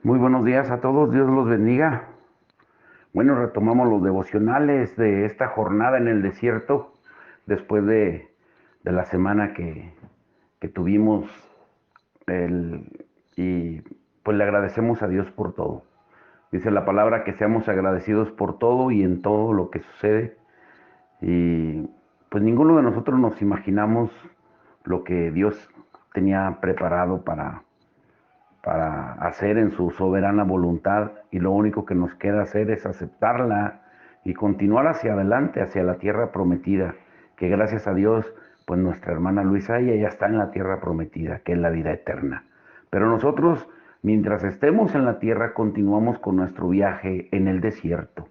Muy buenos días a todos, Dios los bendiga. Bueno, retomamos los devocionales de esta jornada en el desierto, después de la semana que tuvimos y pues le agradecemos a Dios por todo. Dice la palabra que seamos agradecidos por todo y en todo lo que sucede. Y pues ninguno de nosotros nos imaginamos lo que Dios tenía preparado para hacer en su soberana voluntad, y lo único que nos queda hacer es aceptarla y continuar hacia adelante, hacia la tierra prometida, que gracias a Dios, pues nuestra hermana Luisa, ella ya está en la tierra prometida, que es la vida eterna. Pero nosotros, mientras estemos en la tierra, continuamos con nuestro viaje en el desierto.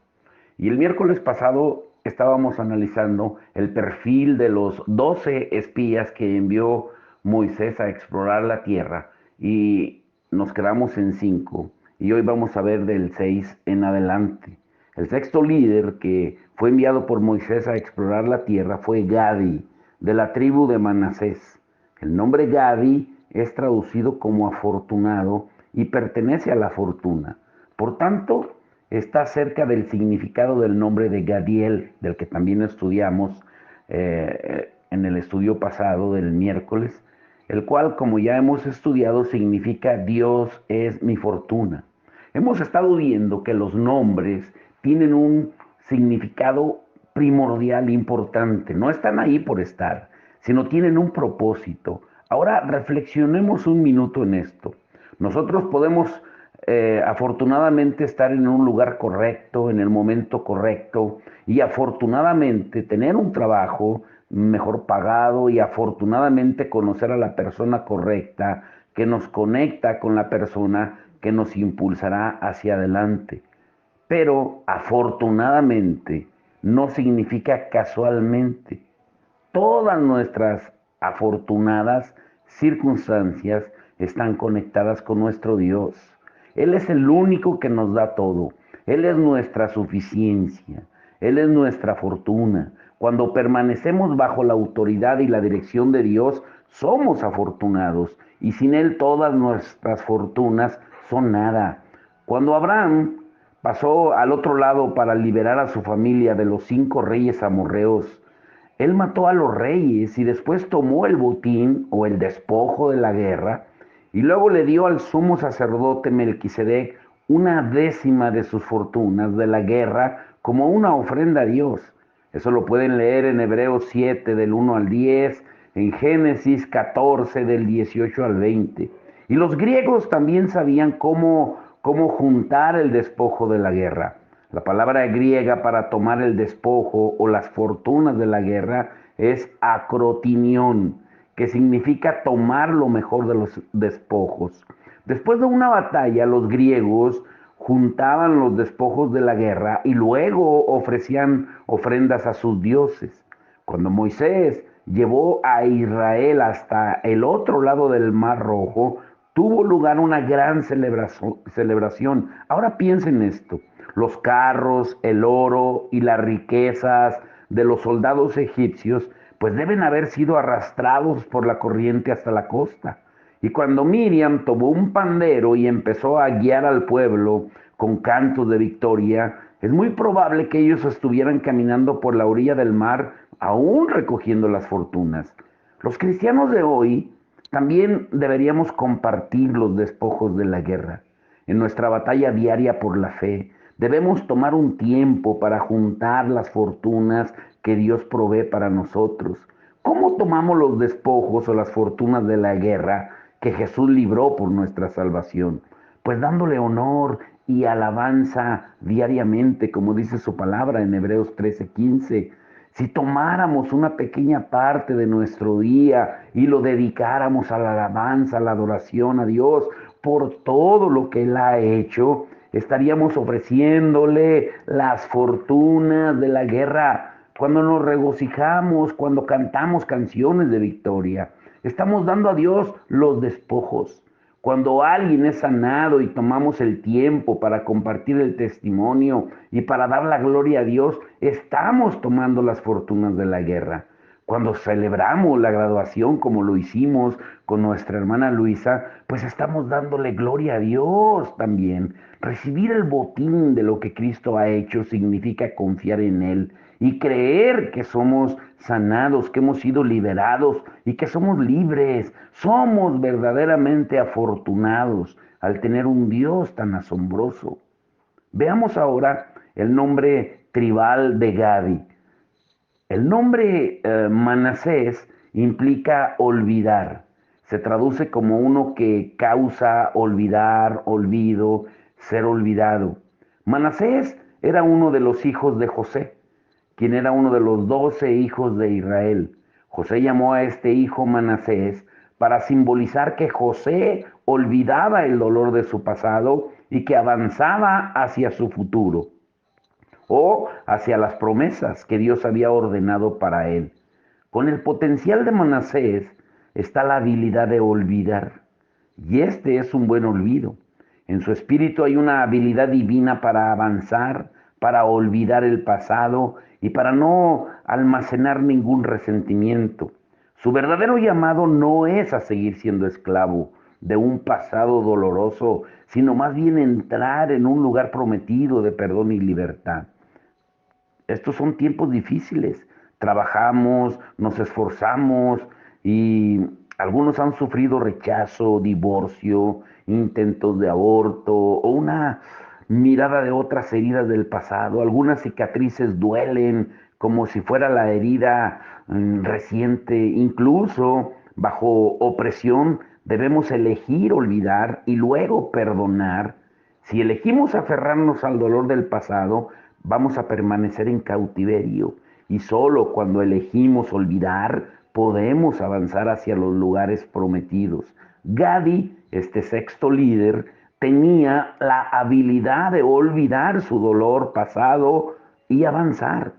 Y el miércoles pasado estábamos analizando el perfil de los 12 espías que envió Moisés a explorar la tierra, y nos quedamos en 5, y hoy vamos a ver del 6 en adelante. El sexto líder que fue enviado por Moisés a explorar la tierra fue Gadi, de la tribu de Manasés. El nombre Gadi es traducido como afortunado y pertenece a la fortuna. Por tanto, está cerca del significado del nombre de Gadiel, del que también estudiamos en el estudio pasado del miércoles, el cual, como ya hemos estudiado, significa Dios es mi fortuna. Hemos estado viendo que los nombres tienen un significado primordial, importante. No están ahí por estar, sino tienen un propósito. Ahora reflexionemos un minuto en esto. Nosotros podemos afortunadamente estar en un lugar correcto, en el momento correcto, y afortunadamente tener un trabajo mejor pagado, y afortunadamente conocer a la persona correcta que nos conecta con la persona que nos impulsará hacia adelante. Pero afortunadamente no significa casualmente. Todas nuestras afortunadas circunstancias están conectadas con nuestro Dios. Él es el único que nos da todo. Él es nuestra suficiencia. Él es nuestra fortuna. Cuando permanecemos bajo la autoridad y la dirección de Dios, somos afortunados. Y sin Él todas nuestras fortunas son nada. Cuando Abraham pasó al otro lado para liberar a su familia de los 5 reyes amorreos, él mató a los reyes y después tomó el botín o el despojo de la guerra, y luego le dio al sumo sacerdote Melquisedec una décima de sus fortunas de la guerra como una ofrenda a Dios. Eso lo pueden leer en Hebreos 7 del 1 al 10, en Génesis 14 del 18 al 20. Y los griegos también sabían cómo juntar el despojo de la guerra. La palabra griega para tomar el despojo o las fortunas de la guerra es acrotinión, que significa tomar lo mejor de los despojos. Después de una batalla, los griegos juntaban los despojos de la guerra y luego ofrecían ofrendas a sus dioses. Cuando Moisés llevó a Israel hasta el otro lado del Mar Rojo, tuvo lugar una gran celebración. Ahora piensen esto: los carros, el oro y las riquezas de los soldados egipcios pues deben haber sido arrastrados por la corriente hasta la costa. Y cuando Miriam tomó un pandero y empezó a guiar al pueblo con cantos de victoria, es muy probable que ellos estuvieran caminando por la orilla del mar, aún recogiendo las fortunas. Los cristianos de hoy también deberíamos compartir los despojos de la guerra. En nuestra batalla diaria por la fe, debemos tomar un tiempo para juntar las fortunas que Dios provee para nosotros. ¿Cómo tomamos los despojos o las fortunas de la guerra que Jesús libró por nuestra salvación? Pues dándole honor y alabanza diariamente, como dice su palabra en Hebreos 13:15. Si tomáramos una pequeña parte de nuestro día y lo dedicáramos a la alabanza, a la adoración a Dios por todo lo que Él ha hecho, estaríamos ofreciéndole las fortunas de la guerra. Cuando nos regocijamos, cuando cantamos canciones de victoria, estamos dando a Dios los despojos. Cuando alguien es sanado y tomamos el tiempo para compartir el testimonio y para dar la gloria a Dios, estamos tomando las fortunas de la guerra. Cuando celebramos la graduación como lo hicimos con nuestra hermana Luisa, pues estamos dándole gloria a Dios también. Recibir el botín de lo que Cristo ha hecho significa confiar en Él y creer que somos sanados, que hemos sido liberados y que somos libres. Somos verdaderamente afortunados al tener un Dios tan asombroso. Veamos ahora el nombre tribal de Gadi. El nombre Manasés implica olvidar. Se traduce como uno que causa olvidar, olvido, ser olvidado. Manasés era uno de los hijos de José, quien era uno de los 12 hijos de Israel. José llamó a este hijo Manasés para simbolizar que José olvidaba el dolor de su pasado y que avanzaba hacia su futuro o hacia las promesas que Dios había ordenado para él. Con el potencial de Manasés está la habilidad de olvidar, y este es un buen olvido. En su espíritu hay una habilidad divina para avanzar, para olvidar el pasado y para no almacenar ningún resentimiento. Su verdadero llamado no es a seguir siendo esclavo de un pasado doloroso, sino más bien entrar en un lugar prometido de perdón y libertad. Estos son tiempos difíciles. Trabajamos, nos esforzamos y algunos han sufrido rechazo, divorcio, intentos de aborto o una mirada de otras heridas del pasado. Algunas cicatrices duelen como si fuera la herida reciente. Incluso bajo opresión debemos elegir olvidar y luego perdonar. Si elegimos aferrarnos al dolor del pasado, vamos a permanecer en cautiverio y solo cuando elegimos olvidar podemos avanzar hacia los lugares prometidos. Gadi, este sexto líder, tenía la habilidad de olvidar su dolor pasado y avanzar.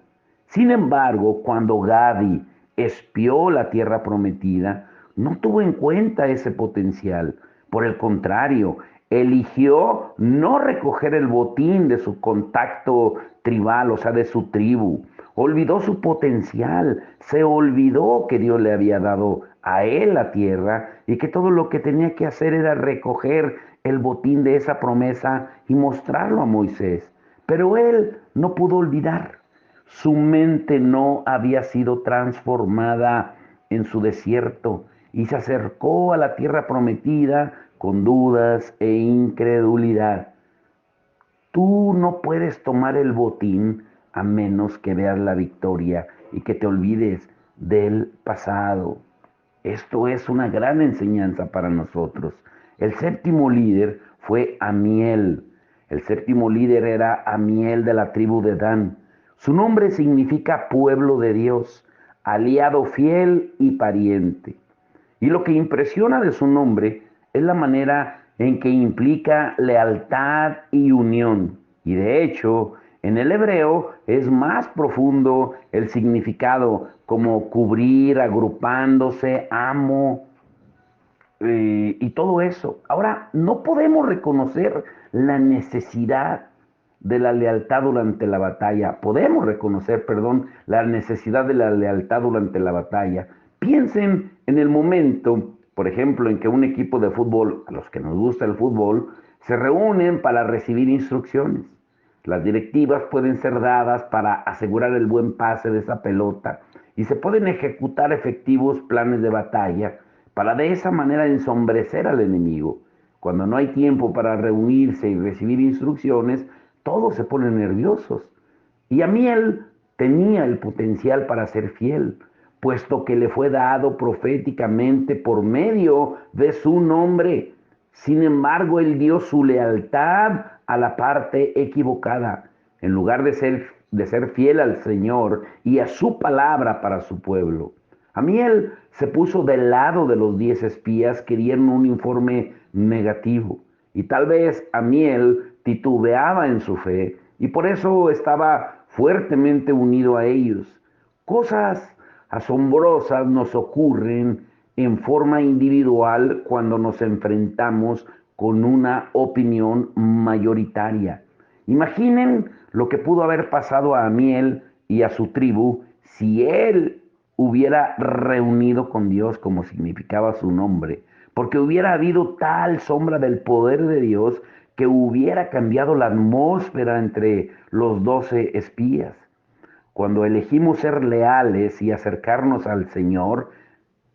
Sin embargo, cuando Gadi espió la tierra prometida, no tuvo en cuenta ese potencial. Por el contrario, eligió no recoger el botín de su contacto tribal, o sea, de su tribu. Olvidó su potencial, se olvidó que Dios le había dado a él la tierra y que todo lo que tenía que hacer era recoger el botín de esa promesa y mostrarlo a Moisés. Pero él no pudo olvidar. Su mente no había sido transformada en su desierto y se acercó a la tierra prometida con dudas e incredulidad. Tú no puedes tomar el botín a menos que veas la victoria y que te olvides del pasado. Esto es una gran enseñanza para nosotros. El séptimo líder fue Amiel. El séptimo líder era Amiel de la tribu de Dan. Su nombre significa pueblo de Dios, aliado fiel y pariente. Y lo que impresiona de su nombre es la manera en que implica lealtad y unión. Y de hecho, en el hebreo es más profundo el significado, como cubrir, agrupándose, amo, y todo eso. Ahora, no podemos reconocer la necesidad de la lealtad durante la batalla. Podemos reconocer, perdón, la necesidad de la lealtad durante la batalla. Piensen en el momento, por ejemplo, en que un equipo de fútbol, a los que nos gusta el fútbol, se reúnen para recibir instrucciones. Las directivas pueden ser dadas para asegurar el buen pase de esa pelota y se pueden ejecutar efectivos planes de batalla para de esa manera ensombrecer al enemigo. Cuando no hay tiempo para reunirse y recibir instrucciones, todos se ponen nerviosos. Y Amiel tenía el potencial para ser fiel, puesto que le fue dado proféticamente por medio de su nombre. Sin embargo, él dio su lealtad a la parte equivocada. En lugar de ser fiel al Señor y a su palabra para su pueblo. Amiel se puso del lado de los 10 espías que dieron un informe negativo. Y tal vez Amiel titubeaba en su fe y por eso estaba fuertemente unido a ellos. Cosas asombrosas nos ocurren en forma individual cuando nos enfrentamos con una opinión mayoritaria. Imaginen lo que pudo haber pasado a Amiel y a su tribu si él hubiera reunido con Dios como significaba su nombre, porque hubiera habido tal sombra del poder de Dios que hubiera cambiado la atmósfera entre los 12 espías. Cuando elegimos ser leales y acercarnos al Señor,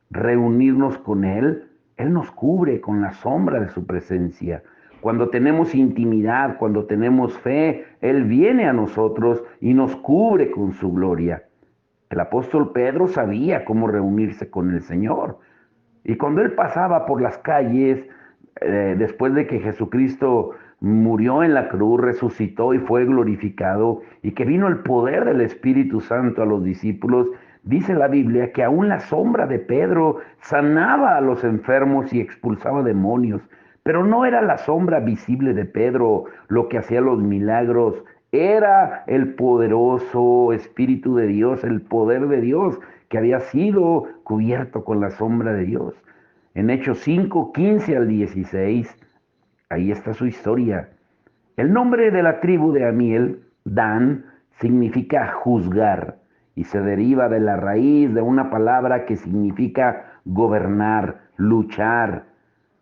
reunirnos con Él, Él nos cubre con la sombra de su presencia. Cuando tenemos intimidad, cuando tenemos fe, Él viene a nosotros y nos cubre con su gloria. El apóstol Pedro sabía cómo reunirse con el Señor. Y cuando él pasaba por las calles, después de que Jesucristo murió en la cruz, resucitó y fue glorificado, y que vino el poder del Espíritu Santo a los discípulos, dice la Biblia que aún la sombra de Pedro sanaba a los enfermos y expulsaba demonios. Pero no era la sombra visible de Pedro lo que hacía los milagros, era el poderoso Espíritu de Dios, el poder de Dios que había sido cubierto con la sombra de Dios. En Hechos 5, 15 al 16, ahí está su historia. El nombre de la tribu de Amiel, Dan, significa juzgar y se deriva de la raíz de una palabra que significa gobernar, luchar,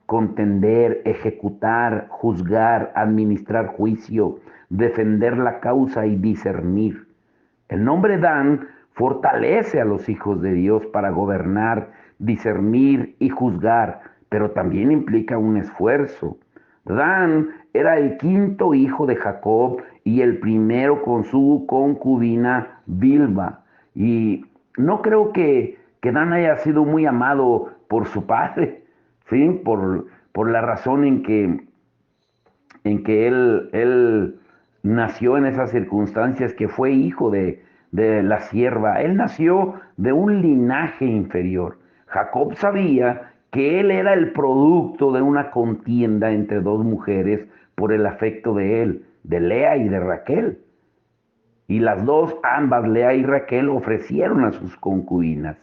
contender, ejecutar, juzgar, administrar juicio, defender la causa y discernir. El nombre Dan fortalece a los hijos de Dios para gobernar, discernir y juzgar, pero también implica un esfuerzo. Dan era el quinto hijo de Jacob y el primero con su concubina Bilba. Y no creo que Dan haya sido muy amado por su padre, ¿sí? Por la razón en que él nació en esas circunstancias, que fue hijo de la sierva. Él nació de un linaje inferior. Jacob sabía que él era el producto de una contienda entre dos mujeres por el afecto de él, de Lea y de Raquel. Y las dos, ambas, Lea y Raquel, ofrecieron a sus concubinas.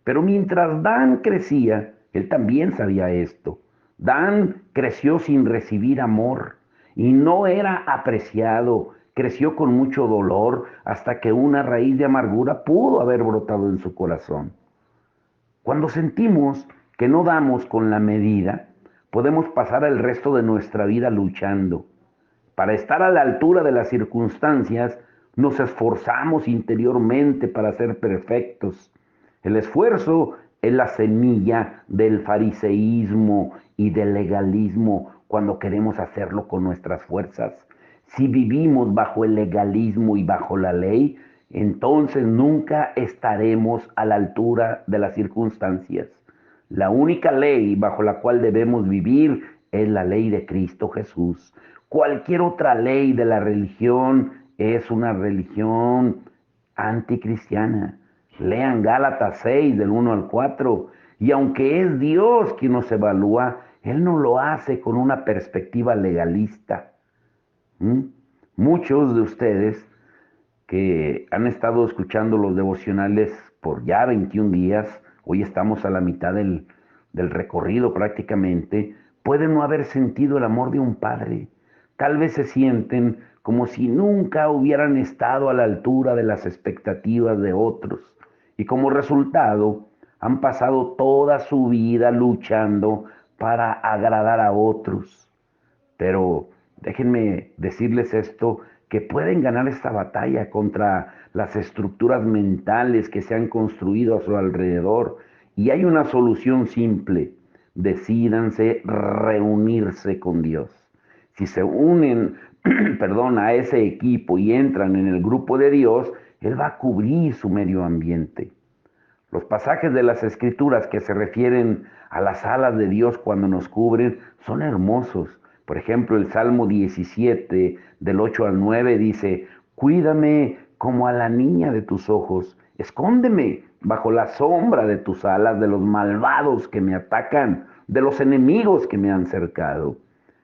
Pero mientras Dan crecía, él también sabía esto. Dan creció sin recibir amor y no era apreciado. Creció con mucho dolor hasta que una raíz de amargura pudo haber brotado en su corazón. Cuando sentimos que no damos con la medida, podemos pasar el resto de nuestra vida luchando. Para estar a la altura de las circunstancias, nos esforzamos interiormente para ser perfectos. El esfuerzo es la semilla del fariseísmo y del legalismo cuando queremos hacerlo con nuestras fuerzas. Si vivimos bajo el legalismo y bajo la ley, entonces nunca estaremos a la altura de las circunstancias. La única ley bajo la cual debemos vivir es la ley de Cristo Jesús. Cualquier otra ley de la religión es una religión anticristiana. Lean Gálatas 6 del 1 al 4. Y aunque es Dios quien nos evalúa, Él no lo hace con una perspectiva legalista. ¿Mm? Muchos de ustedes que han estado escuchando los devocionales por ya 21 días, hoy estamos a la mitad del recorrido prácticamente, pueden no haber sentido el amor de un padre. Tal vez se sienten como si nunca hubieran estado a la altura de las expectativas de otros. Y como resultado, han pasado toda su vida luchando para agradar a otros. Pero déjenme decirles esto, que pueden ganar esta batalla contra las estructuras mentales que se han construido a su alrededor. Y hay una solución simple: decídanse reunirse con Dios. Si se unen, perdón, a ese equipo y entran en el grupo de Dios, Él va a cubrir su medio ambiente. Los pasajes de las Escrituras que se refieren a las alas de Dios cuando nos cubren son hermosos. Por ejemplo, el Salmo 17, del 8 al 9 dice: cuídame como a la niña de tus ojos, escóndeme bajo la sombra de tus alas de los malvados que me atacan, de los enemigos que me han cercado.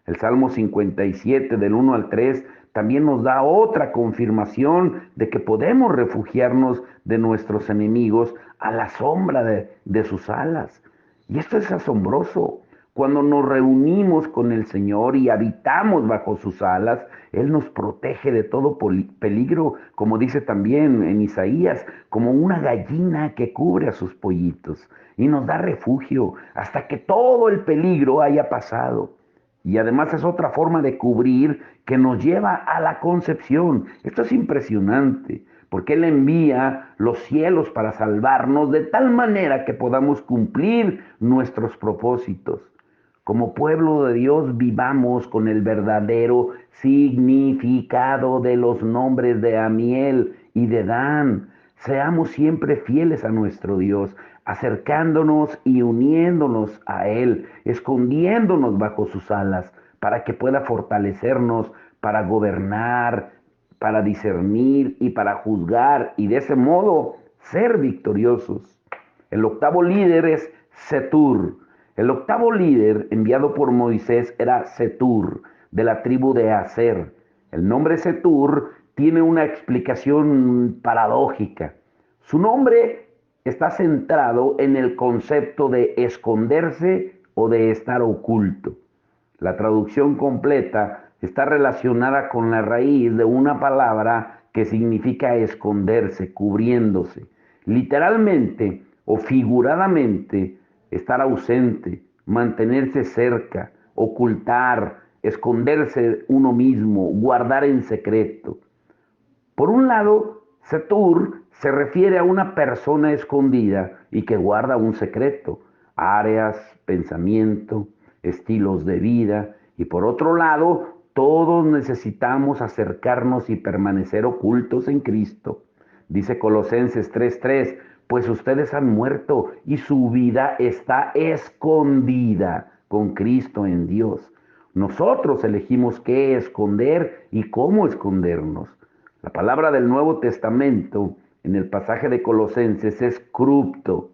El Salmo 57, del 1 al 3, también nos da otra confirmación de que podemos refugiarnos de nuestros enemigos a la sombra de sus alas. Y esto es asombroso. Cuando nos reunimos con el Señor y habitamos bajo sus alas, Él nos protege de todo peligro, como dice también en Isaías, como una gallina que cubre a sus pollitos y nos da refugio hasta que todo el peligro haya pasado. Y además es otra forma de cubrir que nos lleva a la concepción. Esto es impresionante, porque Él envía los cielos para salvarnos de tal manera que podamos cumplir nuestros propósitos. Como pueblo de Dios vivamos con el verdadero significado de los nombres de Amiel y de Dan. Seamos siempre fieles a nuestro Dios, acercándonos y uniéndonos a Él, escondiéndonos bajo sus alas, para que pueda fortalecernos para gobernar, para discernir y para juzgar, y de ese modo ser victoriosos. El octavo líder es Setur. El octavo líder enviado por Moisés era Setur, de la tribu de Aser. El nombre Setur tiene una explicación paradójica. Su nombre está centrado en el concepto de esconderse o de estar oculto. La traducción completa está relacionada con la raíz de una palabra que significa esconderse, cubriéndose. Literalmente o figuradamente, estar ausente, mantenerse cerca, ocultar, esconderse uno mismo, guardar en secreto. Por un lado, Setur se refiere a una persona escondida y que guarda un secreto, áreas, pensamiento, estilos de vida. Y por otro lado, todos necesitamos acercarnos y permanecer ocultos en Cristo. Dice Colosenses 3:3, pues ustedes han muerto y su vida está escondida con Cristo en Dios. Nosotros elegimos qué esconder y cómo escondernos. La palabra del Nuevo Testamento en el pasaje de Colosenses es cripto.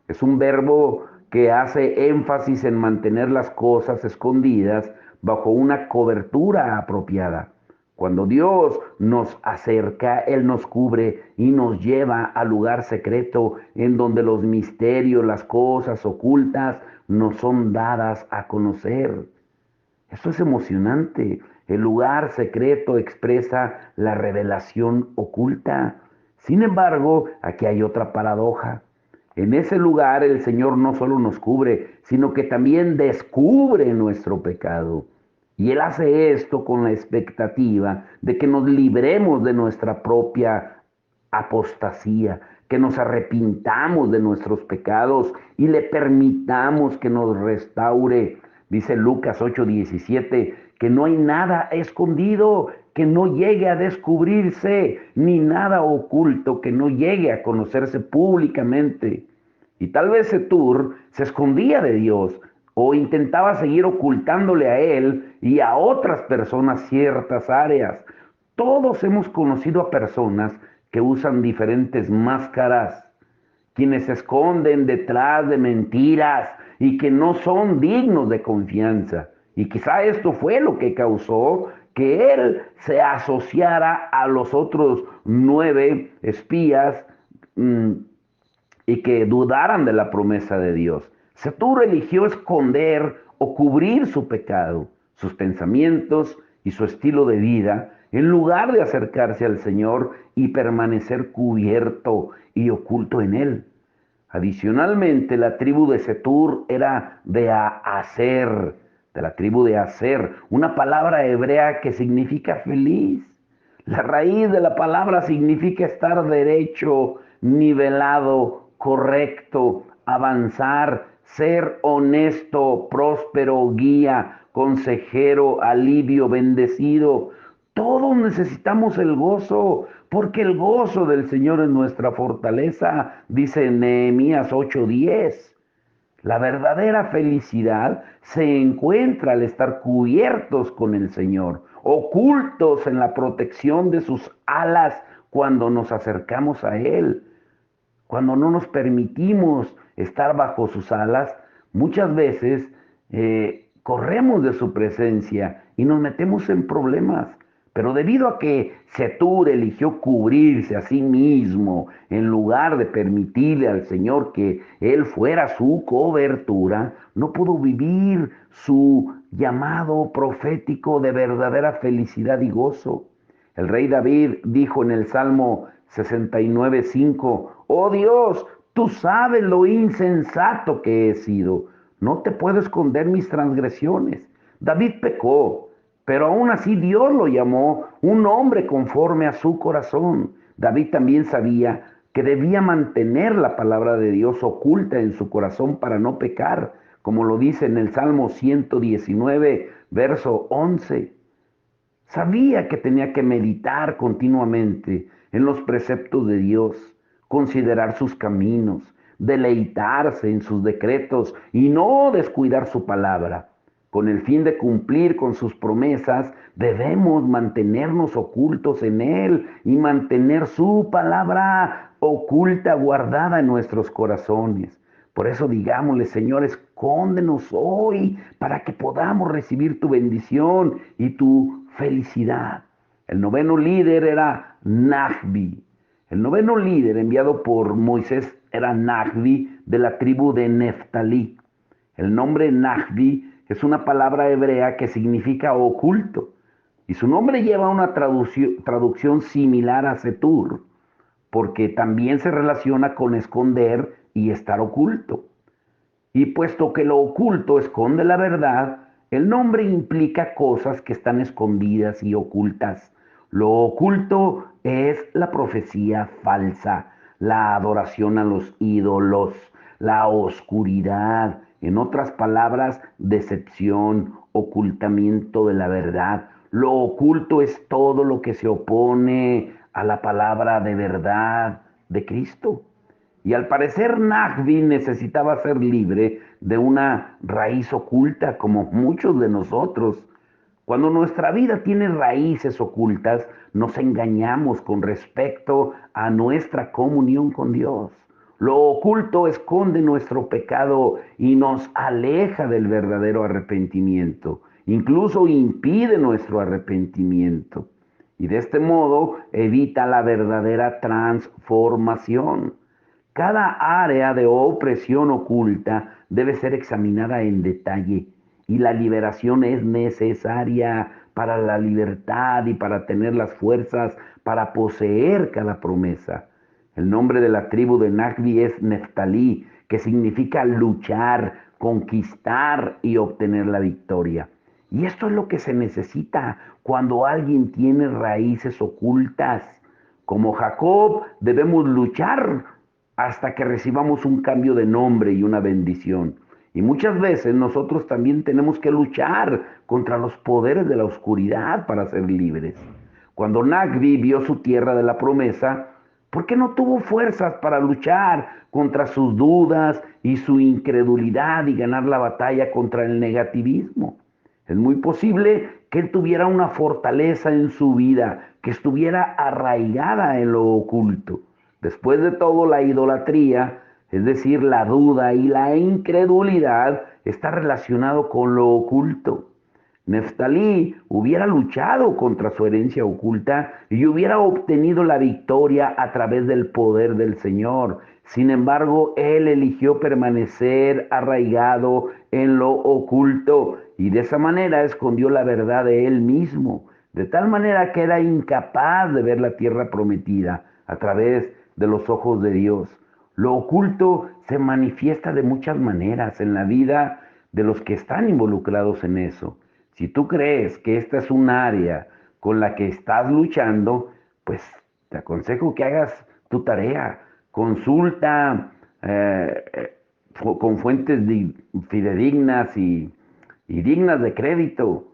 Es un verbo que hace énfasis en mantener las cosas escondidas bajo una cobertura apropiada. Cuando Dios nos acerca, Él nos cubre y nos lleva al lugar secreto en donde los misterios, las cosas ocultas nos son dadas a conocer. Esto es emocionante. El lugar secreto expresa la revelación oculta. Sin embargo, aquí hay otra paradoja. En ese lugar el Señor no solo nos cubre, sino que también descubre nuestro pecado. Y Él hace esto con la expectativa de que nos libremos de nuestra propia apostasía, que nos arrepintamos de nuestros pecados y le permitamos que nos restaure. Dice Lucas 8:17, que no hay nada escondido que no llegue a descubrirse, ni nada oculto que no llegue a conocerse públicamente. Y tal vez Setur se escondía de Dios o intentaba seguir ocultándole a él y a otras personas ciertas áreas. Todos hemos conocido a personas que usan diferentes máscaras, quienes se esconden detrás de mentiras y que no son dignos de confianza. Y quizá esto fue lo que causó que él se asociara a los otros 9 espías y que dudaran de la promesa de Dios. Setur eligió esconder o cubrir su pecado, sus pensamientos y su estilo de vida, en lugar de acercarse al Señor y permanecer cubierto y oculto en Él. Adicionalmente, la tribu de Setur era de Aser, de la tribu de Aser, una palabra hebrea que significa feliz. La raíz de la palabra significa estar derecho, nivelado, correcto, avanzar, ser honesto, próspero, guía, consejero, alivio, bendecido. Todos necesitamos el gozo, porque el gozo del Señor es nuestra fortaleza, dice Nehemías 8:10. La verdadera felicidad se encuentra al estar cubiertos con el Señor, ocultos en la protección de sus alas cuando nos acercamos a Él. Cuando no nos permitimos estar bajo sus alas, muchas veces corremos de su presencia y nos metemos en problemas. Pero debido a que Setur eligió cubrirse a sí mismo en lugar de permitirle al Señor que Él fuera su cobertura, no pudo vivir su llamado profético de verdadera felicidad y gozo. El rey David dijo en el Salmo 69:5, oh Dios, tú sabes lo insensato que he sido. No te puedo esconder mis transgresiones. David pecó, pero aún así Dios lo llamó un hombre conforme a su corazón. David también sabía que debía mantener la palabra de Dios oculta en su corazón para no pecar, como lo dice en el Salmo 119, verso 11. Sabía que tenía que meditar continuamente en los preceptos de Dios, considerar sus caminos, deleitarse en sus decretos y no descuidar su palabra. Con el fin de cumplir con sus promesas, debemos mantenernos ocultos en Él y mantener su palabra oculta, guardada en nuestros corazones. Por eso digámosle, Señor, escóndenos hoy para que podamos recibir tu bendición y tu felicidad. El noveno líder era Nahbi. El noveno líder enviado por Moisés era Nahbi de la tribu de Neftalí. El nombre Nahbi es una palabra hebrea que significa oculto y su nombre lleva una traducción similar a Setur, porque también se relaciona con esconder y estar oculto. Y puesto que lo oculto esconde la verdad, el nombre implica cosas que están escondidas y ocultas. Lo oculto es la profecía falsa, la adoración a los ídolos, la oscuridad, en otras palabras, decepción, ocultamiento de la verdad. Lo oculto es todo lo que se opone a la palabra de verdad de Cristo. Y al parecer Nahbi necesitaba ser libre de una raíz oculta como muchos de nosotros. Cuando nuestra vida tiene raíces ocultas, nos engañamos con respecto a nuestra comunión con Dios. Lo oculto esconde nuestro pecado y nos aleja del verdadero arrepentimiento. Incluso impide nuestro arrepentimiento. Y de este modo evita la verdadera transformación. Cada área de opresión oculta debe ser examinada en detalle y la liberación es necesaria para la libertad y para tener las fuerzas para poseer cada promesa. El nombre de la tribu de Nagbi es Neftalí, que significa luchar, conquistar y obtener la victoria. Y esto es lo que se necesita cuando alguien tiene raíces ocultas. Como Jacob, debemos luchar hasta que recibamos un cambio de nombre y una bendición. Y muchas veces nosotros también tenemos que luchar contra los poderes de la oscuridad para ser libres. Cuando Nagbi vio su tierra de la promesa, ¿por qué no tuvo fuerzas para luchar contra sus dudas y su incredulidad y ganar la batalla contra el negativismo? Es muy posible que él tuviera una fortaleza en su vida, que estuviera arraigada en lo oculto. Después de todo, la idolatría, es decir, la duda y la incredulidad, está relacionado con lo oculto. Neftalí hubiera luchado contra su herencia oculta y hubiera obtenido la victoria a través del poder del Señor. Sin embargo, él eligió permanecer arraigado en lo oculto y de esa manera escondió la verdad de él mismo, de tal manera que era incapaz de ver la tierra prometida a través de los ojos de Dios. Lo oculto se manifiesta de muchas maneras en la vida de los que están involucrados en eso. Si tú crees que esta es un área con la que estás luchando, pues te aconsejo que hagas tu tarea. Consulta con fuentes fidedignas y dignas de crédito,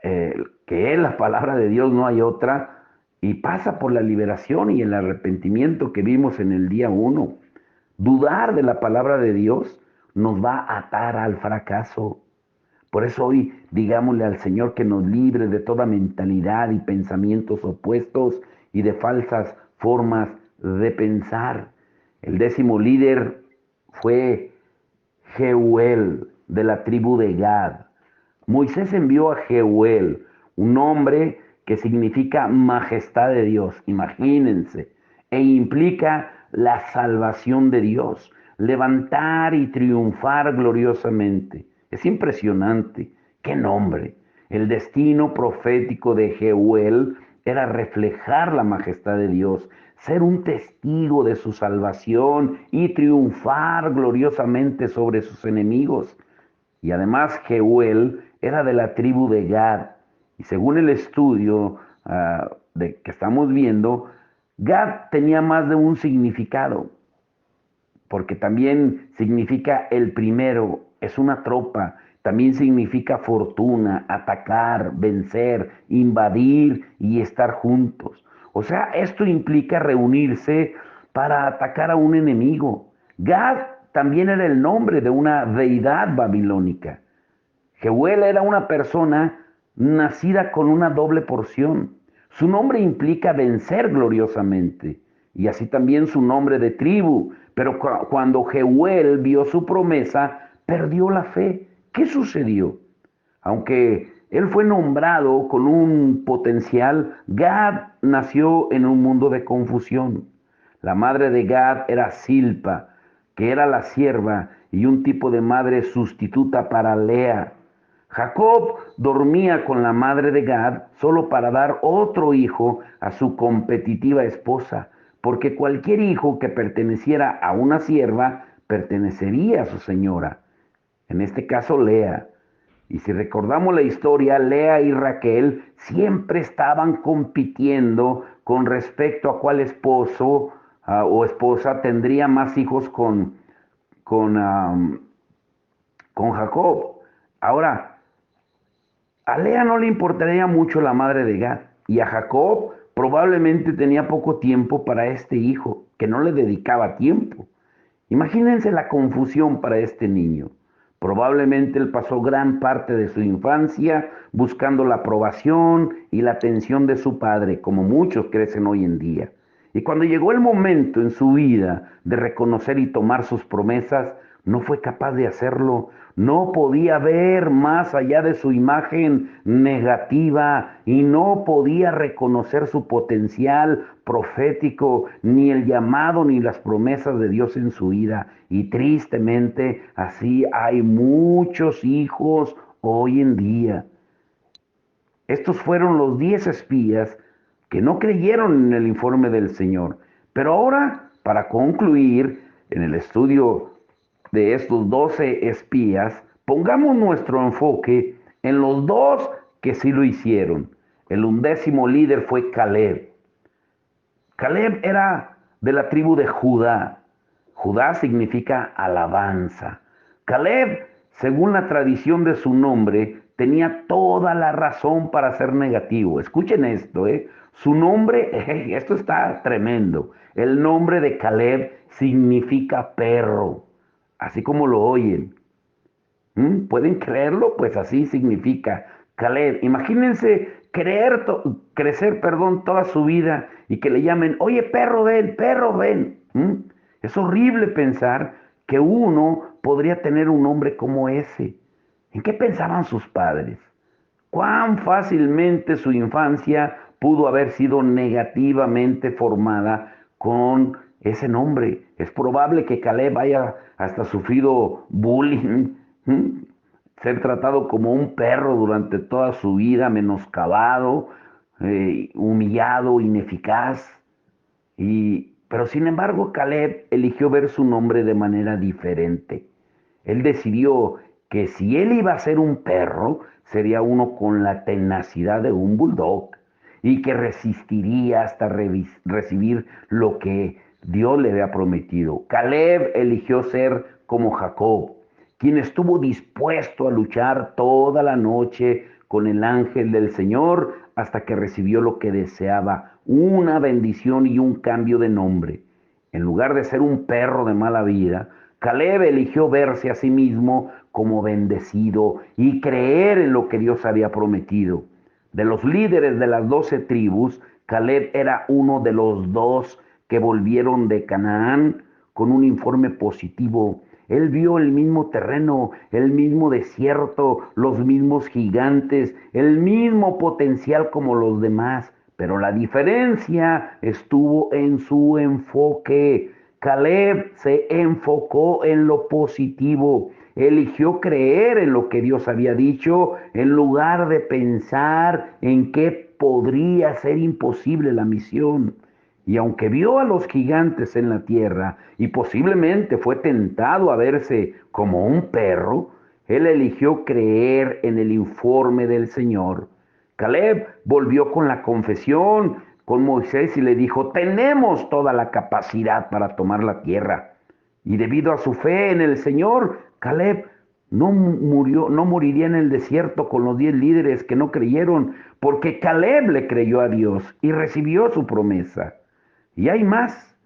que es la palabra de Dios, no hay otra, y pasa por la liberación y el arrepentimiento que vimos en el día 1. Dudar de la palabra de Dios nos va a atar al fracaso. Por eso hoy digámosle al Señor que nos libre de toda mentalidad y pensamientos opuestos y de falsas formas de pensar. El 10º líder fue Jeuel de la tribu de Gad. Moisés envió a Jeuel, un hombre que significa majestad de Dios, imagínense, e implica la salvación de Dios, levantar y triunfar gloriosamente. Es impresionante, qué nombre. El destino profético de Jehuel era reflejar la majestad de Dios, ser un testigo de su salvación y triunfar gloriosamente sobre sus enemigos. Y además Jehuel era de la tribu de Gad. Y según el estudio que estamos viendo, Gad tenía más de un significado, porque también significa el primero, es una tropa, también significa fortuna, atacar, vencer, invadir y estar juntos. O sea, esto implica reunirse para atacar a un enemigo. Gad también era el nombre de una deidad babilónica. Jehuel era una persona nacida con una doble porción. Su nombre implica vencer gloriosamente, y así también su nombre de tribu. Pero cuando Jehuel vio su promesa, perdió la fe. ¿Qué sucedió? Aunque él fue nombrado con un potencial, Gad nació en un mundo de confusión. La madre de Gad era Silpa, que era la sierva y un tipo de madre sustituta para Lea. Jacob dormía con la madre de Gad solo para dar otro hijo a su competitiva esposa, porque cualquier hijo que perteneciera a una sierva pertenecería a su señora, en este caso Lea. Y si recordamos la historia, Lea y Raquel siempre estaban compitiendo con respecto a cuál esposo o esposa tendría más hijos con, um, con Jacob. Ahora, a Lea no le importaría mucho la madre de Gad, y a Jacob probablemente tenía poco tiempo para este hijo, que no le dedicaba tiempo. Imagínense la confusión para este niño. Probablemente él pasó gran parte de su infancia buscando la aprobación y la atención de su padre, como muchos crecen hoy en día. Y cuando llegó el momento en su vida de reconocer y tomar sus promesas, no fue capaz de hacerlo. No podía ver más allá de su imagen negativa y no podía reconocer su potencial profético, ni el llamado ni las promesas de Dios en su vida. Y tristemente así hay muchos hijos hoy en día. Estos fueron los 10 espías que no creyeron en el informe del Señor. Pero ahora, para concluir en el estudio de estos 12 espías, pongamos nuestro enfoque en los dos que sí lo hicieron. El 11º líder fue Caleb. Caleb era de la tribu de Judá. Judá significa alabanza. Caleb, según la tradición de su nombre, tenía toda la razón para ser negativo. Escuchen esto, ¿eh? Su nombre, esto está tremendo. El nombre de Caleb significa perro, así como lo oyen. ¿Pueden creerlo? Pues así significa Caleb. Imagínense crecer, toda su vida y que le llamen, oye, perro, ven, perro, ven. Es horrible pensar que uno podría tener un nombre como ese. ¿En qué pensaban sus padres? ¿Cuán fácilmente su infancia pudo haber sido negativamente formada con ese nombre? Es probable que Caleb haya hasta sufrido bullying, ser tratado como un perro durante toda su vida, menoscabado, humillado, ineficaz. Pero sin embargo, Caleb eligió ver su nombre de manera diferente. Él decidió que si él iba a ser un perro, sería uno con la tenacidad de un bulldog y que resistiría hasta recibir lo que Dios le había prometido. Caleb eligió ser como Jacob, quien estuvo dispuesto a luchar toda la noche con el ángel del Señor hasta que recibió lo que deseaba, una bendición y un cambio de nombre. En lugar de ser un perro de mala vida, Caleb eligió verse a sí mismo como bendecido y creer en lo que Dios había prometido. De los líderes de las 12 tribus, Caleb era uno de los 2 que volvieron de Canaán con un informe positivo. Él vio el mismo terreno, el mismo desierto, los mismos gigantes, el mismo potencial como los demás. Pero la diferencia estuvo en su enfoque. Caleb se enfocó en lo positivo. Eligió creer en lo que Dios había dicho en lugar de pensar en que podría ser imposible la misión. Y aunque vio a los gigantes en la tierra y posiblemente fue tentado a verse como un perro, él eligió creer en el informe del Señor. Caleb volvió con la confesión con Moisés y le dijo, tenemos toda la capacidad para tomar la tierra. Y debido a su fe en el Señor, Caleb no moriría en el desierto con los 10 líderes que no creyeron, porque Caleb le creyó a Dios y recibió su promesa. Y hay más.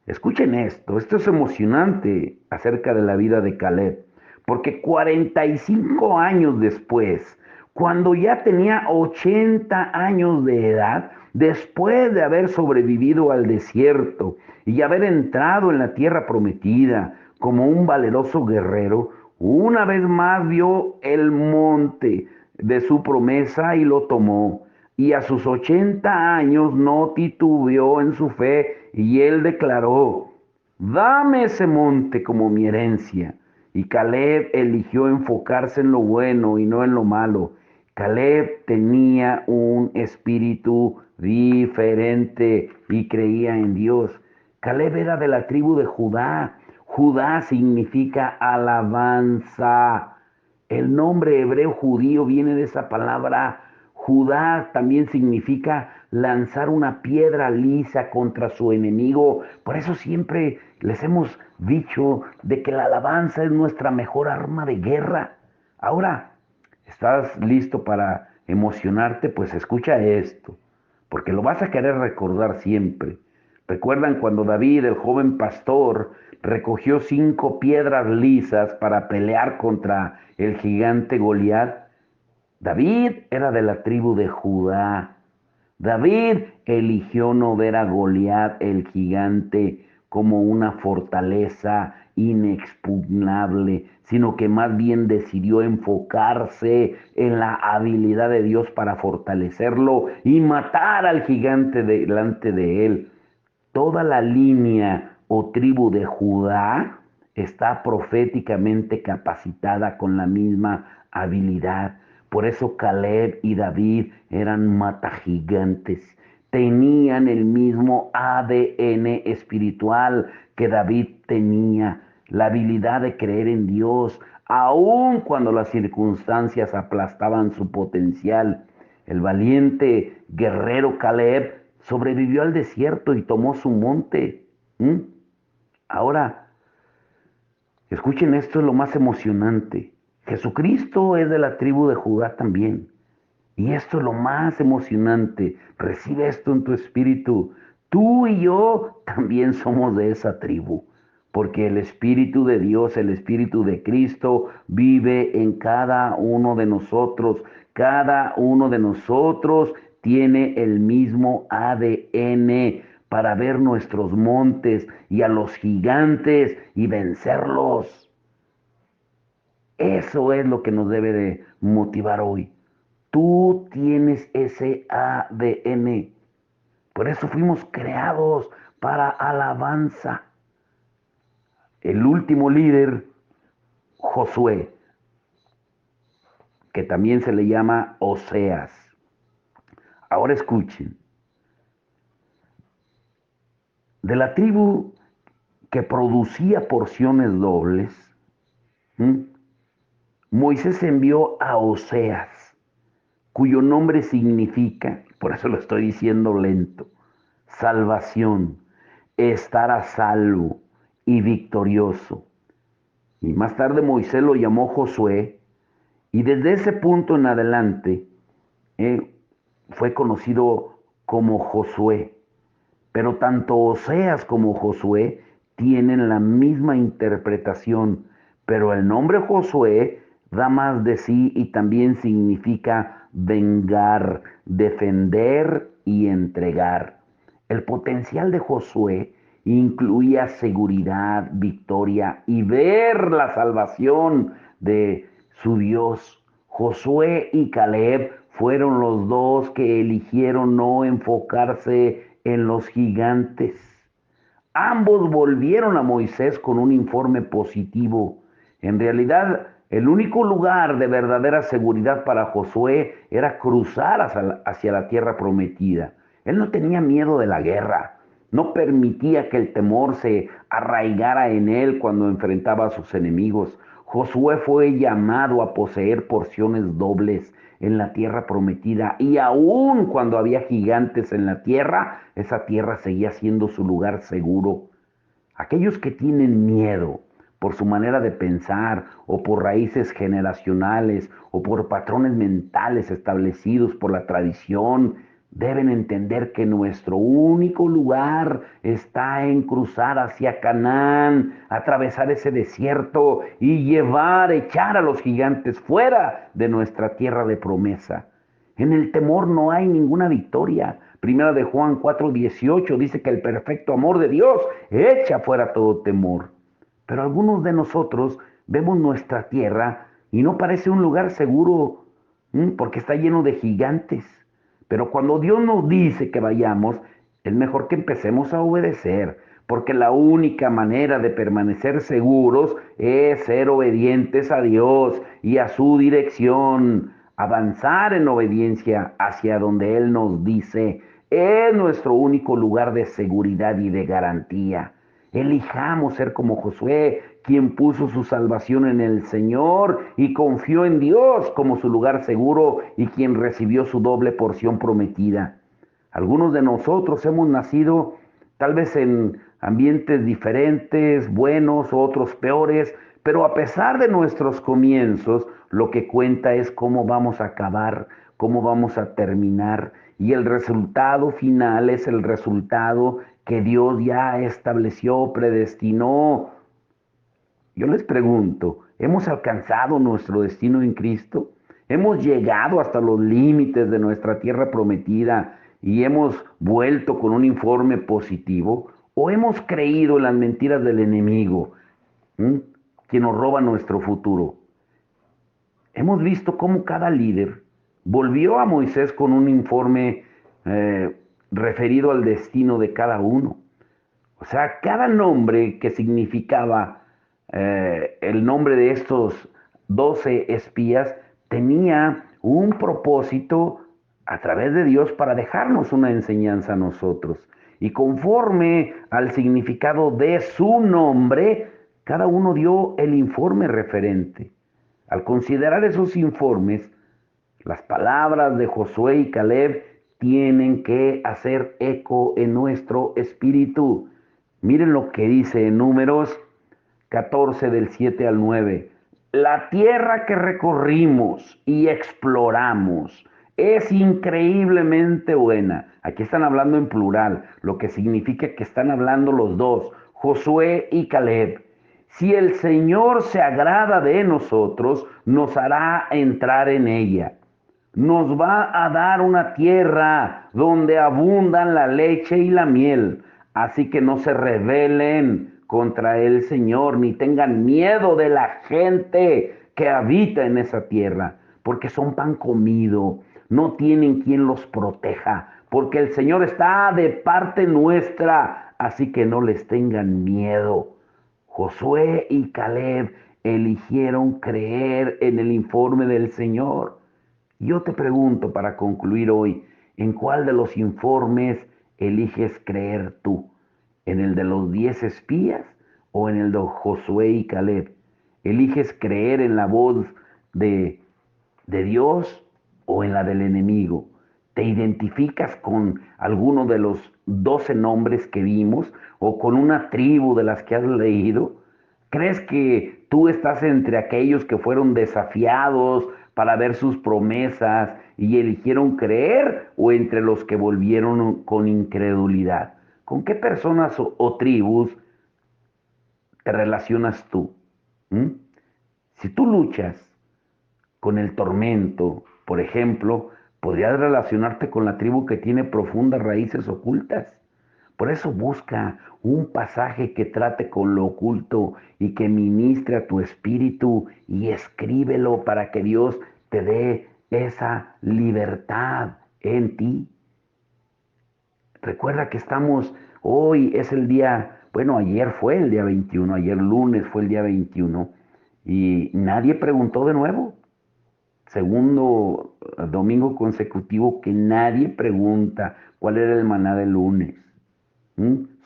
Escuchen esto es emocionante acerca de la vida de Caleb, porque 45 años después, cuando ya tenía 80 años de edad, después de haber sobrevivido al desierto y haber entrado en la tierra prometida como un valeroso guerrero, una vez más vio el monte de su promesa y lo tomó. Y a sus 80 años no titubeó en su fe y él declaró, dame ese monte como mi herencia. Y Caleb eligió enfocarse en lo bueno y no en lo malo. Caleb tenía un espíritu diferente y creía en Dios. Caleb era de la tribu de Judá. Judá significa alabanza. El nombre hebreo judío viene de esa palabra. Judá también significa lanzar una piedra lisa contra su enemigo. Por eso siempre les hemos dicho de que la alabanza es nuestra mejor arma de guerra. Ahora, ¿estás listo para emocionarte? Pues escucha esto, porque lo vas a querer recordar siempre. ¿Recuerdan cuando David, el joven pastor, recogió 5 piedras lisas para pelear contra el gigante Goliat? David era de la tribu de Judá. David eligió no ver a Goliat, el gigante, como una fortaleza inexpugnable, sino que más bien decidió enfocarse en la habilidad de Dios para fortalecerlo y matar al gigante delante de él. Toda la línea o tribu de Judá está proféticamente capacitada con la misma habilidad. Por eso Caleb y David eran matagigantes. Tenían el mismo ADN espiritual que David tenía, la habilidad de creer en Dios, aun cuando las circunstancias aplastaban su potencial. El valiente guerrero Caleb sobrevivió al desierto y tomó su monte. ¿Mm? Ahora, escuchen esto, es lo más emocionante. Jesucristo es de la tribu de Judá también. Y esto es lo más emocionante. Recibe esto en tu espíritu. Tú y yo también somos de esa tribu. Porque el Espíritu de Dios, el Espíritu de Cristo vive en cada uno de nosotros. Cada uno de nosotros tiene el mismo ADN para ver nuestros montes y a los gigantes y vencerlos. Eso es lo que nos debe de motivar hoy. Tú tienes ese ADN. Por eso fuimos creados para alabanza. El último líder, Josué, que también se le llama Oseas. Ahora escuchen. De la tribu que producía porciones dobles, ¿m? Moisés envió a Oseas, cuyo nombre significa, por eso lo estoy diciendo lento, salvación, estar a salvo y victorioso. Y más tarde Moisés lo llamó Josué, y desde ese punto en adelante fue conocido como Josué. Pero tanto Oseas como Josué tienen la misma interpretación, pero el nombre Josué da más de sí y también significa vengar, defender y entregar. El potencial de Josué incluía seguridad, victoria y ver la salvación de su Dios. Josué y Caleb fueron los dos que eligieron no enfocarse en los gigantes. Ambos volvieron a Moisés con un informe positivo. En realidad, el único lugar de verdadera seguridad para Josué era cruzar hacia la tierra prometida. Él no tenía miedo de la guerra. No permitía que el temor se arraigara en él cuando enfrentaba a sus enemigos. Josué fue llamado a poseer porciones dobles en la tierra prometida, y aun cuando había gigantes en la tierra, esa tierra seguía siendo su lugar seguro. Aquellos que tienen miedo por su manera de pensar o por raíces generacionales o por patrones mentales establecidos por la tradición, deben entender que nuestro único lugar está en cruzar hacia Canaán, atravesar ese desierto y echar a los gigantes fuera de nuestra tierra de promesa. En el temor no hay ninguna victoria. Primera de Juan 4:18 dice que el perfecto amor de Dios echa fuera todo temor. Pero algunos de nosotros vemos nuestra tierra y no parece un lugar seguro, porque está lleno de gigantes. Pero cuando Dios nos dice que vayamos, es mejor que empecemos a obedecer, porque la única manera de permanecer seguros es ser obedientes a Dios y a su dirección. Avanzar en obediencia hacia donde Él nos dice es nuestro único lugar de seguridad y de garantía. Elijamos ser como Josué, quien puso su salvación en el Señor y confió en Dios como su lugar seguro, y quien recibió su doble porción prometida. Algunos de nosotros hemos nacido tal vez en ambientes diferentes, buenos, otros peores, pero a pesar de nuestros comienzos, lo que cuenta es cómo vamos a acabar, cómo vamos a terminar, y el resultado final es el resultado que Dios ya estableció, predestinó. Yo les pregunto, ¿hemos alcanzado nuestro destino en Cristo? ¿Hemos llegado hasta los límites de nuestra tierra prometida y hemos vuelto con un informe positivo? ¿O hemos creído en las mentiras del enemigo, ¿m? que nos roba nuestro futuro? Hemos visto cómo cada líder volvió a Moisés con un informe referido al destino de cada uno. O sea, cada nombre que significaba el nombre de estos 12 espías tenía un propósito a través de Dios para dejarnos una enseñanza a nosotros. Y conforme al significado de su nombre, cada uno dio el informe referente. Al considerar esos informes, las palabras de Josué y Caleb tienen que hacer eco en nuestro espíritu. Miren lo que dice en Números 14 del 7 al 9. La tierra que recorrimos y exploramos es increíblemente buena. Aquí están hablando en plural, lo que significa que están hablando los dos, Josué y Caleb. Si el Señor se agrada de nosotros, nos hará entrar en ella. Nos va a dar una tierra donde abundan la leche y la miel. Así que no se rebelen contra el Señor, ni tengan miedo de la gente que habita en esa tierra, porque son pan comido, no tienen quien los proteja, porque el Señor está de parte nuestra, así que no les tengan miedo. Josué y Caleb eligieron creer en el informe del Señor. Yo te pregunto para concluir hoy, ¿en cuál de los informes eliges creer tú? ¿En el de los 10 espías o en el de Josué y Caleb? ¿Eliges creer en la voz de, de Dios o en la del enemigo? ¿Te identificas con alguno de los 12 nombres que vimos o con una tribu de las que has leído? ¿Crees que tú estás entre aquellos que fueron desafiados para ver sus promesas y eligieron creer, o entre los que volvieron con incredulidad? ¿Con qué personas o tribus te relacionas tú? ¿Mm? Si tú luchas con el tormento, por ejemplo, podrías relacionarte con la tribu que tiene profundas raíces ocultas. Por eso busca un pasaje que trate con lo oculto y que ministre a tu espíritu y escríbelo para que Dios te dé esa libertad en ti. Recuerda que hoy es el día, bueno, ayer fue el día 21, ayer lunes fue el día 21 y nadie preguntó de nuevo. Segundo domingo consecutivo que nadie pregunta cuál era el maná del lunes.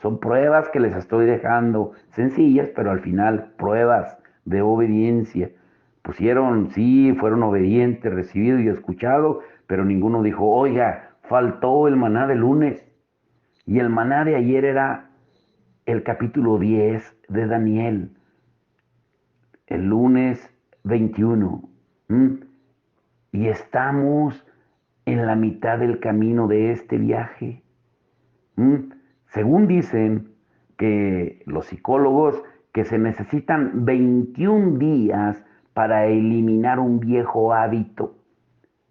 Son pruebas que les estoy dejando, sencillas, pero al final pruebas de obediencia. Pusieron, sí, fueron obedientes, recibido y escuchado, pero ninguno dijo, oiga, faltó el maná del lunes. Y el maná de ayer era el capítulo 10 de Daniel, el lunes 21. Y estamos en la mitad del camino de este viaje. Según dicen que los psicólogos, que se necesitan 21 días para eliminar un viejo hábito.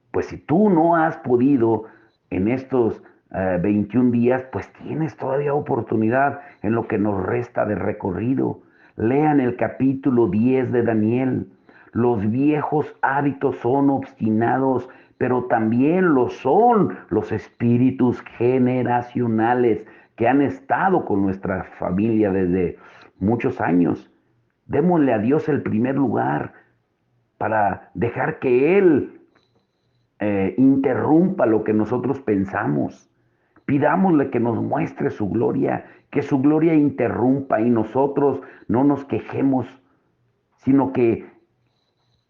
Pues si tú no has podido en estos 21 días, pues tienes todavía oportunidad en lo que nos resta de recorrido. Lean el capítulo 10 de Daniel. Los viejos hábitos son obstinados, pero también lo son los espíritus generacionales que han estado con nuestra familia desde muchos años. Démosle a Dios el primer lugar para dejar que Él interrumpa lo que nosotros pensamos. Pidámosle que nos muestre su gloria, que su gloria interrumpa y nosotros no nos quejemos, sino que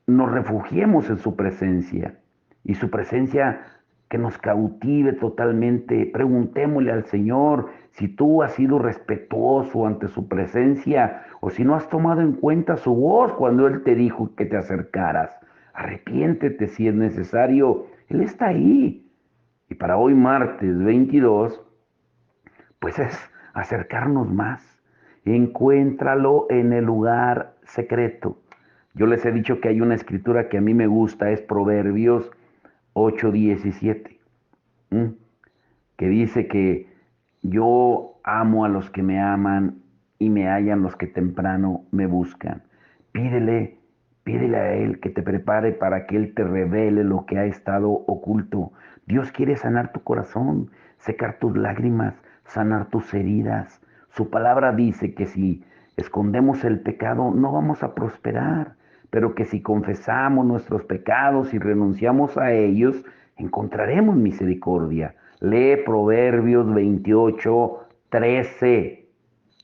nos refugiemos en su presencia y su presencia que nos cautive totalmente. Preguntémosle al Señor si tú has sido respetuoso ante su presencia o si no has tomado en cuenta su voz cuando Él te dijo que te acercaras. Arrepiéntete si es necesario. Él está ahí. Y para hoy martes 22, pues es acercarnos más. Encuéntralo en el lugar secreto. Yo les he dicho que hay una escritura que a mí me gusta, es Proverbios 8:17, que dice que yo amo a los que me aman y me hallan los que temprano me buscan. Pídele, pídele a Él que te prepare para que Él te revele lo que ha estado oculto. Dios quiere sanar tu corazón, secar tus lágrimas, sanar tus heridas. Su palabra dice que si escondemos el pecado no vamos a prosperar, pero que si confesamos nuestros pecados y renunciamos a ellos, encontraremos misericordia. Lee Proverbios 28:13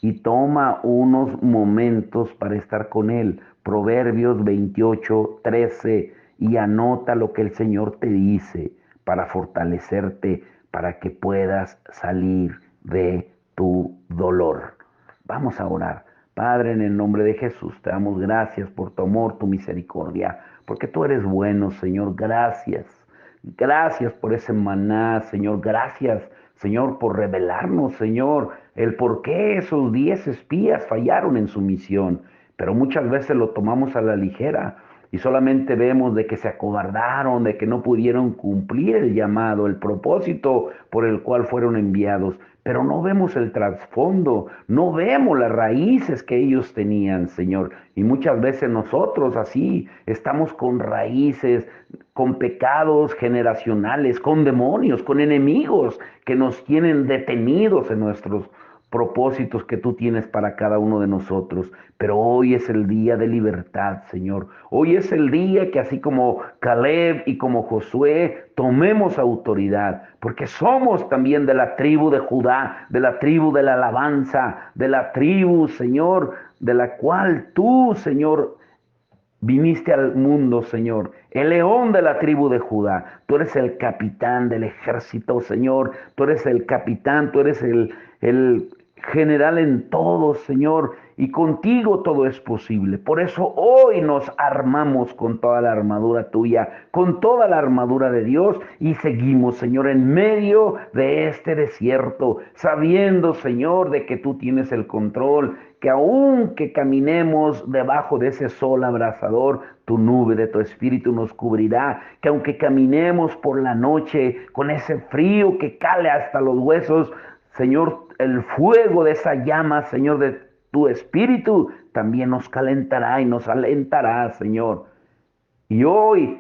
y toma unos momentos para estar con Él. Proverbios 28:13 y anota lo que el Señor te dice para fortalecerte, para que puedas salir de tu dolor. Vamos a orar. Padre, en el nombre de Jesús, te damos gracias por tu amor, tu misericordia, porque tú eres bueno, Señor. Gracias. Gracias por ese maná, Señor. Gracias, Señor, por revelarnos, Señor, el por qué esos 10 espías fallaron en su misión. Pero muchas veces lo tomamos a la ligera y solamente vemos de que se acobardaron, de que no pudieron cumplir el llamado, el propósito por el cual fueron enviados. Pero no vemos el trasfondo, no vemos las raíces que ellos tenían, Señor. Y muchas veces nosotros así estamos con raíces, con pecados generacionales, con demonios, con enemigos que nos tienen detenidos en nuestros propósitos que tú tienes para cada uno de nosotros. Pero hoy es el día de libertad, Señor. Hoy es el día que así como Caleb y como Josué, tomemos autoridad, porque somos también de la tribu de Judá, de la tribu de la alabanza, de la tribu, Señor, de la cual tú, Señor, viniste al mundo, Señor, el león de la tribu de Judá. Tú eres el capitán del ejército, Señor. Tú eres el capitán, tú eres el general en todo, Señor. Y contigo todo es posible. Por eso hoy nos armamos con toda la armadura tuya, con toda la armadura de Dios y seguimos, Señor, en medio de este desierto, sabiendo, Señor, de que tú tienes el control, que aunque caminemos debajo de ese sol abrasador, tu nube de tu espíritu nos cubrirá, que aunque caminemos por la noche con ese frío que cale hasta los huesos, Señor, el fuego de esa llama, Señor, de tu espíritu, también nos calentará y nos alentará, Señor. Y hoy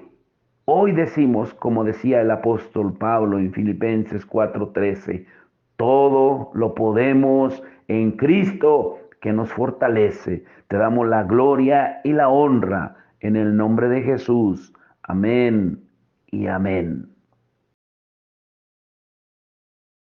decimos, como decía el apóstol Pablo en Filipenses 4:13, todo lo podemos en Cristo que nos fortalece. Te damos la gloria y la honra en el nombre de Jesús. Amén y amén.